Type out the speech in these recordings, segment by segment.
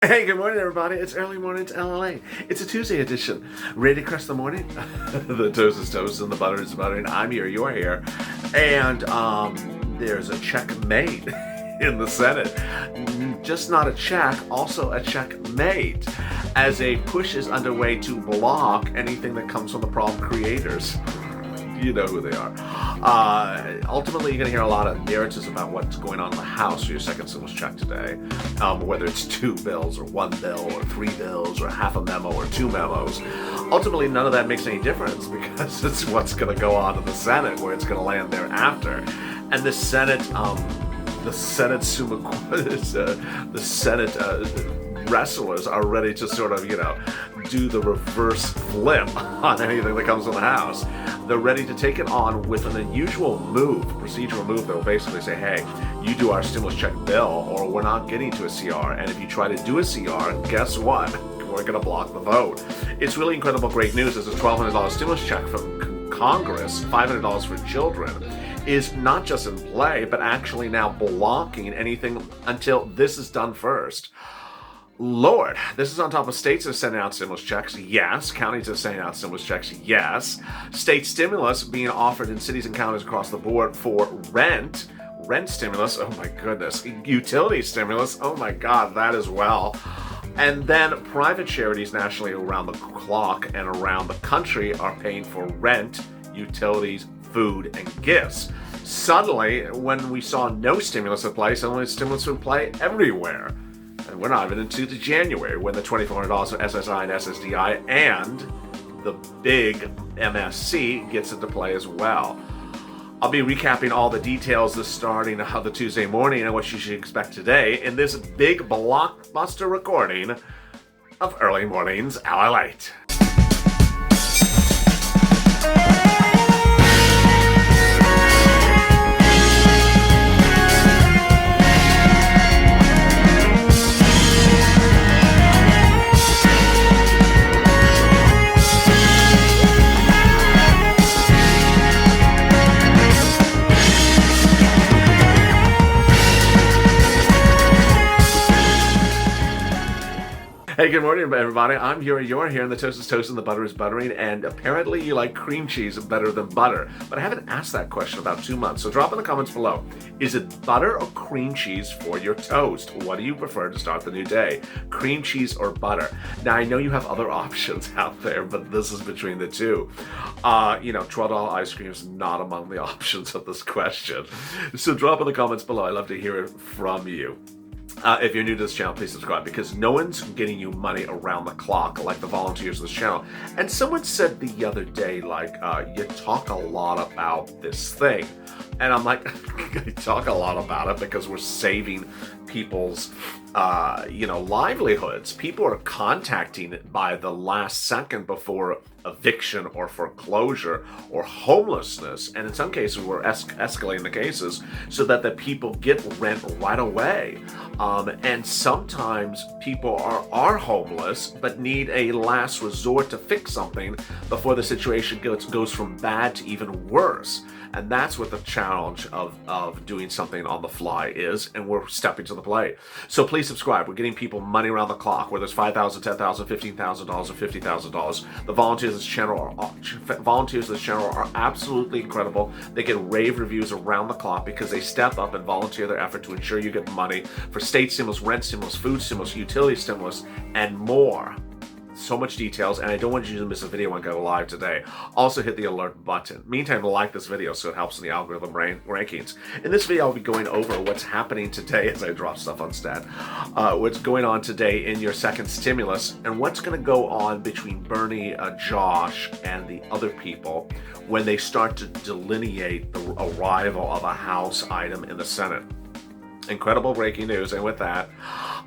Hey, good morning, everybody. It's early morning to LALATE. It's a Tuesday edition. Ready to crush the morning? The toast is toast and the butter is buttering. I'm here, you're here. And there's a checkmate in the Senate. Just not a check, also a checkmate, as a push is underway to block anything that comes from the problem creators. You know who they are. Ultimately, you're going to hear a lot of narratives about what's going on in the House for your second stimulus check today. Whether it's 2 bills or 1 bill or 3 bills or half a memo or 2 memos. Ultimately, none of that makes any difference because it's what's going to go on in the Senate, where it's going to land thereafter. And the Senate wrestlers are ready to sort of, do the reverse flip on anything that comes in the House. They're ready to take it on with an unusual move, procedural move that will basically say, hey, you do our stimulus check bill or we're not getting to a CR. And if you try to do a CR, guess what? We're going to block the vote. It's really incredible, great news. There's a $1,200 stimulus check from Congress, $500 for children, is not just in play, but actually now blocking anything until this is done first. Lord, this is on top of states that are sending out stimulus checks, yes. Counties are sending out stimulus checks, yes. State stimulus being offered in cities and counties across the board for rent stimulus, oh my goodness. Utility stimulus, oh my God, that as well. And then private charities nationally around the clock and around the country are paying for rent, utilities, food, and gifts. Suddenly, when we saw no stimulus in place, suddenly stimulus would play everywhere. And we're not even into the January when the $2,400 for SSI and SSDI and the big MSC gets into play as well. I'll be recapping all the details this starting of the Tuesday morning and what you should expect today in this big blockbuster recording of Early Mornings LALATE. Hey, good morning, everybody. I'm here, you're here, and the toast is toast and the butter is buttering, and apparently you like cream cheese better than butter. But I haven't asked that question about 2 months, so drop in the comments below. Is it butter or cream cheese for your toast? What do you prefer to start the new day? Cream cheese or butter? Now, I know you have other options out there, but this is between the two. $12 ice cream is not among the options of this question. So drop in the comments below. I'd love to hear it from you. If you're new to this channel, please subscribe because no one's getting you money around the clock like the volunteers of this channel. And someone said the other day, you talk a lot about this thing. And I'm like, I talk a lot about it because we're saving people's, livelihoods. People are contacting it by the last second before eviction or foreclosure or homelessness. And in some cases, we're escalating the cases so that the people get rent right away. And sometimes people are homeless but need a last resort to fix something before the situation goes from bad to even worse. And that's what the challenge of doing something on the fly is, and we're stepping to the plate. So please subscribe. We're getting people money around the clock, whether it's $5,000, $10,000, $15,000, or $50,000. The volunteers of this channel are absolutely incredible. They get rave reviews around the clock because they step up and volunteer their effort to ensure you get money for state stimulus, rent stimulus, food stimulus, utility stimulus, and more. So much details, and I don't want you to miss a video when I go live today. Also hit the alert button. Meantime, like this video so it helps in the algorithm rankings. In this video, I'll be going over what's happening today as I drop stuff on stat. What's going on today in your second stimulus, and what's going to go on between Bernie, Josh, and the other people when they start to delineate the arrival of a House item in the Senate. Incredible breaking news, and with that,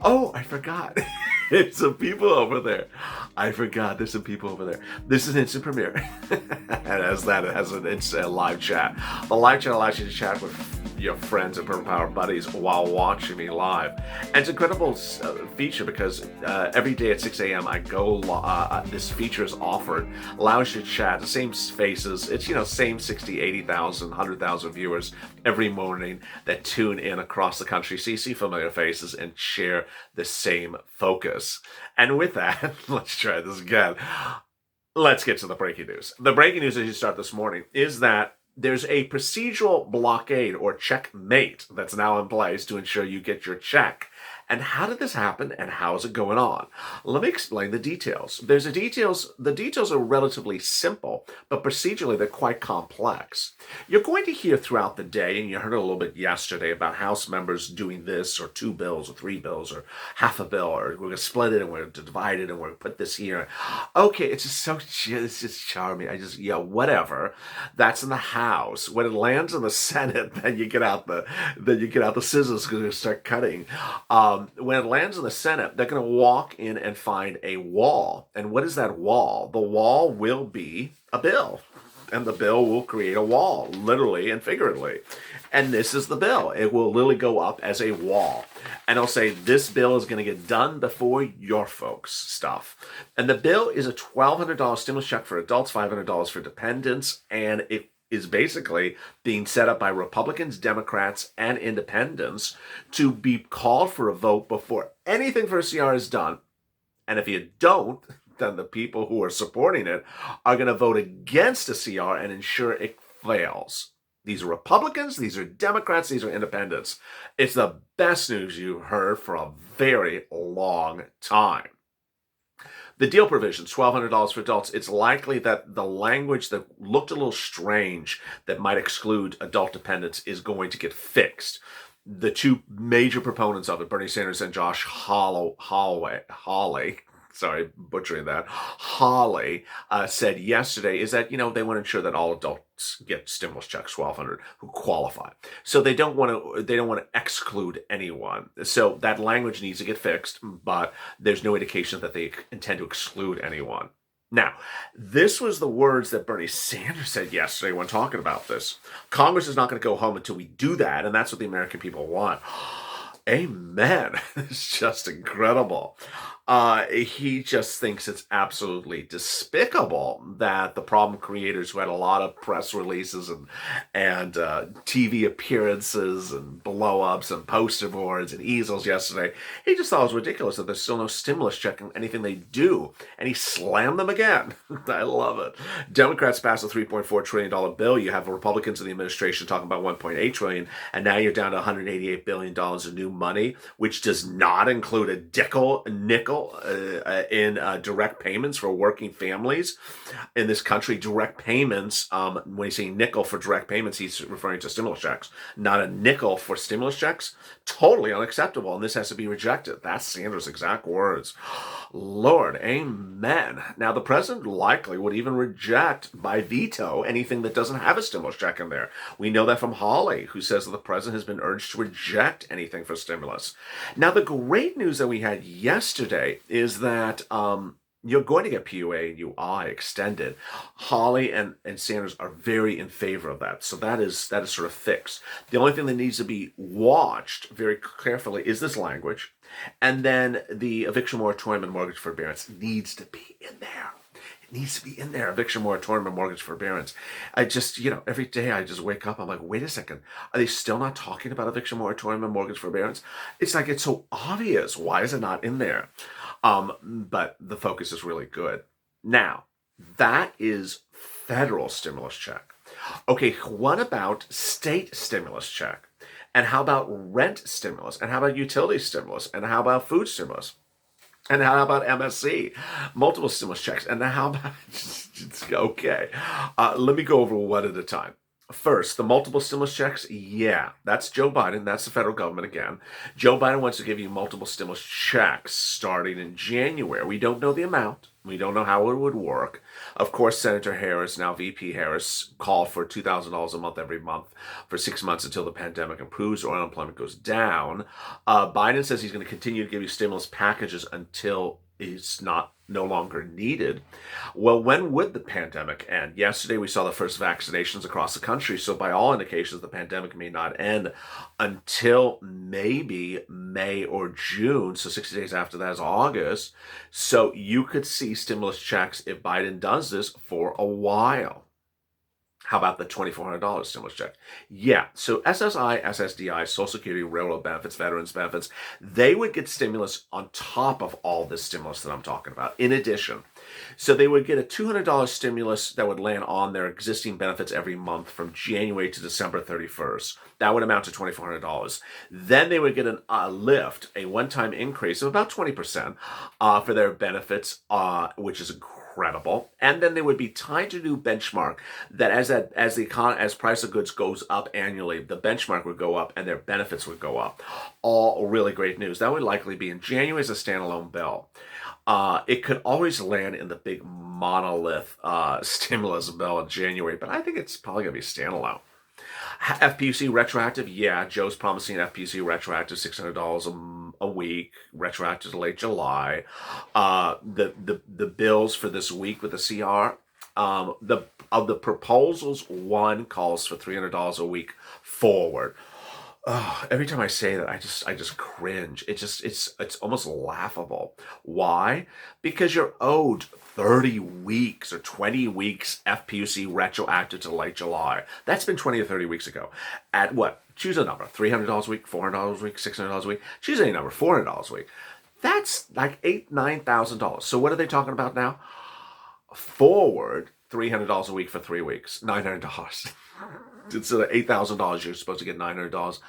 oh, I forgot. There's some people over there. I forgot there's some people over there. This is an instant premiere. And as that, it has a live chat. The live chat allows you to chat with your friends and Purple Power buddies while watching me live. And it's an incredible feature because every day at 6 a.m. I go, this feature is offered, allows you to chat, the same faces, it's, same 60, 80,000, 100,000 viewers every morning that tune in across the country. So you see familiar faces and share the same focus. And with that, let's try this again. Let's get to the breaking news. The breaking news as you start this morning is that there's a procedural blockade or checkmate that's now in place to ensure you get your check. And how did this happen and how is it going on? Let me explain the details. The details are relatively simple, but procedurally they're quite complex. You're going to hear throughout the day, and you heard a little bit yesterday about House members doing this or 2 bills or 3 bills or half a bill, or we're going to split it and we're going to divide it and we're going to put this here. Okay, it's just charming. Whatever. That's in the House. When it lands in the Senate, then you get out the scissors because you start cutting. When it lands in the Senate, they're going to walk in and find a wall. And what is that wall? The wall will be a bill. And the bill will create a wall, literally and figuratively. And this is the bill. It will literally go up as a wall. And it'll say, this bill is going to get done before your folks' stuff. And the bill is a $1,200 stimulus check for adults, $500 for dependents, and it is basically being set up by Republicans, Democrats, and independents to be called for a vote before anything for a CR is done. And if you don't, then the people who are supporting it are going to vote against a CR and ensure it fails. These are Republicans, these are Democrats, these are independents. It's the best news you've heard for a very long time. The deal provisions, $1,200 for adults, it's likely that the language that looked a little strange that might exclude adult dependents is going to get fixed. The two major proponents of it, Bernie Sanders and Josh Hawley, sorry, butchering that, Hawley, said yesterday is that, they want to ensure that all adults get stimulus checks, $1,200, who qualify. So they don't want to exclude anyone. So that language needs to get fixed, but there's no indication that they intend to exclude anyone. Now, this was the words that Bernie Sanders said yesterday when talking about this. Congress is not going to go home until we do that, and that's what the American people want. Amen. It's just incredible. He just thinks it's absolutely despicable that the problem creators who had a lot of press releases and TV appearances and blow-ups and poster boards and easels yesterday, he just thought it was ridiculous that there's still no stimulus check in anything they do. And he slammed them again. I love it. Democrats passed a $3.4 trillion bill. You have Republicans in the administration talking about $1.8 trillion, and now you're down to $188 billion of new money, which does not include a nickel in direct payments for working families in this country. Direct payments, when he's saying nickel for direct payments, he's referring to stimulus checks, not a nickel for stimulus checks. Totally unacceptable, and this has to be rejected. That's Sanders' exact words. Lord, amen. Now, the president likely would even reject by veto anything that doesn't have a stimulus check in there. We know that from Hawley, who says that the president has been urged to reject anything for stimulus. Now, the great news that we had yesterday is that you're going to get PUA and UI extended. Hawley and Sanders are very in favor of that. So that is sort of fixed. The only thing that needs to be watched very carefully is this language. And then the eviction moratorium and mortgage forbearance needs to be in there. It needs to be in there, eviction moratorium and mortgage forbearance. I just, every day I just wake up, I'm like, wait a second. Are they still not talking about eviction moratorium and mortgage forbearance? It's like, it's so obvious. Why is it not in there? But the focus is really good. Now, that is federal stimulus check. Okay, what about state stimulus check? And how about rent stimulus? And how about utility stimulus? And how about food stimulus? And how about MSC? Multiple stimulus checks. And how about, okay, let me go over one at a time. First, the multiple stimulus checks, yeah, that's Joe Biden. That's the federal government again. Joe Biden wants to give you multiple stimulus checks starting in January. We don't know the amount. We don't know how it would work. Of course, Senator Harris, now VP Harris, called for $2,000 a month every month for 6 months until the pandemic improves or unemployment goes down. Biden says he's going to continue to give you stimulus packages until is no longer needed. Well, when would the pandemic end? Yesterday we saw the first vaccinations across the country, so by all indications the pandemic may not end until maybe May or June, so 60 days after that is August. So you could see stimulus checks if Biden does this for a while. How about the $2,400 stimulus check? Yeah, so SSI, SSDI, Social Security, Railroad benefits, veterans benefits, they would get stimulus on top of all this stimulus that I'm talking about, in addition. So they would get a $200 stimulus that would land on their existing benefits every month from January to December 31st. That would amount to $2,400. Then they would get a lift, a one-time increase of about 20% for their benefits, which is incredible. And then they would be tied to a new benchmark that as price of goods goes up annually, the benchmark would go up and their benefits would go up. All really great news. That would likely be in January as a standalone bill. It could always land in the big monolith stimulus bill in January, but I think it's probably going to be standalone. FPUC retroactive, yeah, Joe's promising FPUC retroactive $600 a week, retroactive to late July. The bills for this week with the CR, of the proposals, one calls for $300 a week forward. Oh, every time I say that, I just cringe. It's almost laughable. Why? Because you're owed 30 weeks or 20 weeks FPUC retroactive to late July. That's been 20 or 30 weeks ago. At what? Choose a number. $300 a week, $400 a week, $600 a week. Choose any number. $400 a week. That's like $9,000. So what are they talking about now? Forward $300 a week for 3 weeks. $900. Instead of $8,000, you're supposed to get $900.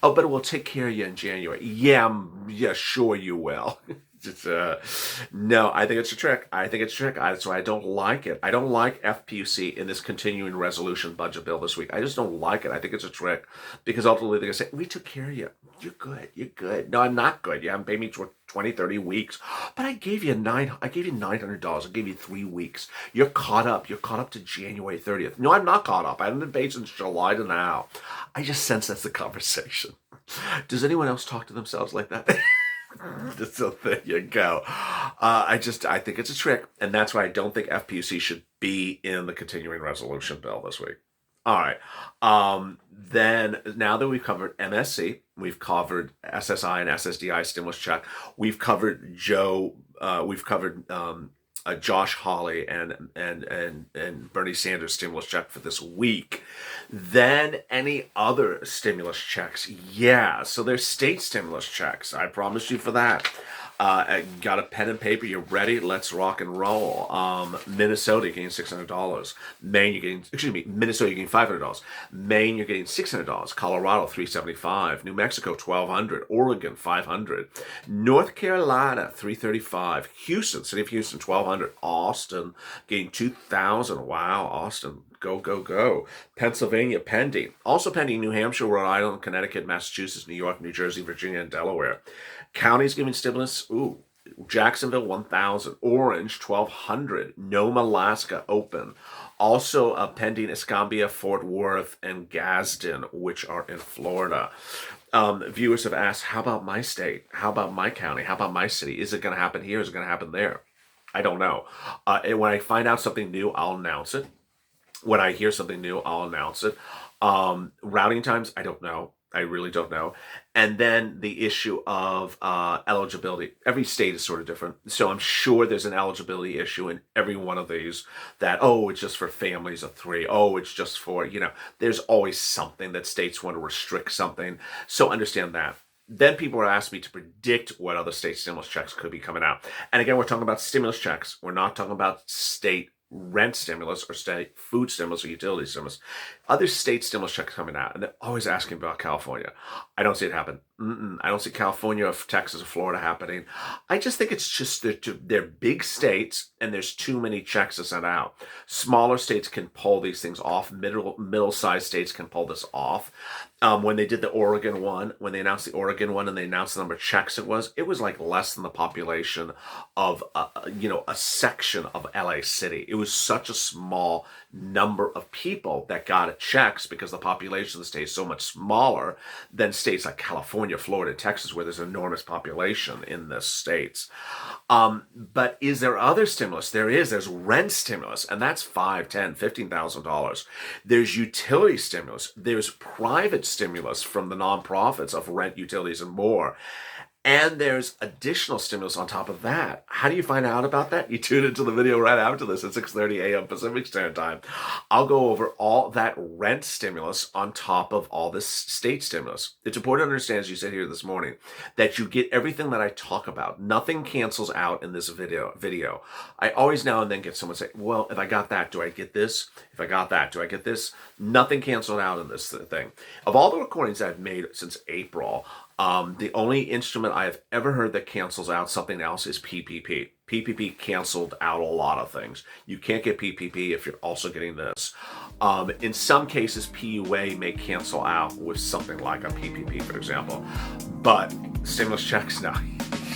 Oh, but it will take care of you in January. Yeah, sure you will. No, I think it's a trick. That's why I don't like it. I don't like FPUC in this continuing resolution budget bill this week. I just don't like it. I think it's a trick because ultimately they're going to say, we took care of you. You're good. No, I'm not good. You haven't paid me 20, 30 weeks. But I gave you $900. I gave you 3 weeks. You're caught up. You're caught up to January 30th. No, I'm not caught up. I haven't been paid since July to now. I just sense that's the conversation. Does anyone else talk to themselves like that? So there you go. I think it's a trick, and that's why I don't think FPUC should be in the continuing resolution bill this week. All right. Then now that we've covered MSC, we've covered SSI and SSDI stimulus check, we've covered Josh Hawley and Bernie Sanders stimulus check for this week. Then any other stimulus checks? Yeah, so there's state stimulus checks. I promise you for that. Got a pen and paper? You're ready? Let's rock and roll. Minnesota, you're getting $600. Minnesota, you're getting $500. Maine, you're getting $600. Colorado, $375. New Mexico, $1,200. Oregon, $500. North Carolina, $335. Houston, city of Houston, $1,200. Austin, getting $2,000. Wow, Austin. Go. Pennsylvania, pending. Also pending, New Hampshire, Rhode Island, Connecticut, Massachusetts, New York, New Jersey, Virginia, and Delaware. Counties giving stimulus, Jacksonville, $1,000. Orange, $1,200. Nome, Alaska, open. Also pending Escambia, Fort Worth, and Gadsden, which are in Florida. Viewers have asked, how about my state? How about my county? How about my city? Is it going to happen here? Is it going to happen there? I don't know. And when I find out something new, I'll announce it. When I hear something new, I'll announce it. Routing times, I don't know. I really don't know. And then the issue of eligibility. Every state is sort of different. So I'm sure there's an eligibility issue in every one of these that, it's just for families of 3. It's just for, there's always something that states want to restrict something. So understand that. Then people are asking me to predict what other state stimulus checks could be coming out. And again, we're talking about stimulus checks. We're not talking about state rent stimulus or state food stimulus or utility stimulus. Other state stimulus checks coming out, and they're always asking about California. I don't see it happen. I don't see California or Texas or Florida happening. I just think it's just they're big states, and there's too many checks to send out. Smaller states can pull these things off. Middle-sized states can pull this off. When they did the Oregon one, when they announced the Oregon one and they announced the number of checks it was like less than the population of, a section of LA City. It was such a small number of people that got checks because the population of the state is so much smaller than states like California, Florida, Texas, where there's an enormous population in the states. But is there other stimulus? There is. There's rent stimulus, and that's $5, $10, $15,000. There's utility stimulus. There's private stimulus from the nonprofits of rent, utilities, and more. And there's additional stimulus on top of that. How do you find out about that? You tune into the video right after this at 6:30 a.m. Pacific Standard Time. I'll go over all that rent stimulus on top of all this state stimulus. It's important to understand, as you said here this morning, that you get everything that I talk about. Nothing cancels out in this video. I always now and then get someone say, well, if I got that, do I get this? If I got that, do I get this? Nothing canceled out in this thing. Of all the recordings I've made since April, the only instrument I have ever heard that cancels out something else is PPP. PPP canceled out a lot of things. You can't get PPP if you're also getting this. In some cases, PUA may cancel out with something like a PPP, for example. But stimulus checks, no.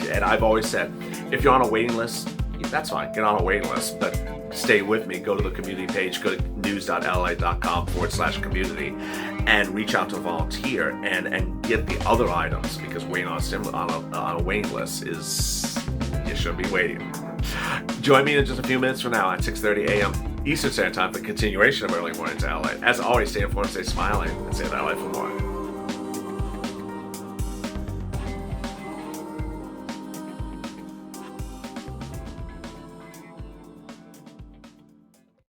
And I've always said, if you're on a waiting list, that's fine. Get on a waiting list. But stay with me. Go to the community page. Go to news.lalate.com/community and reach out to a volunteer and get the other items, because waiting on a waiting list is, you shouldn't be waiting. Join me in just a few minutes from now at 6:30 a.m. Eastern Standard Time for the continuation of Early Morning to LA. As always, stay informed, stay smiling, and stay in LA for more.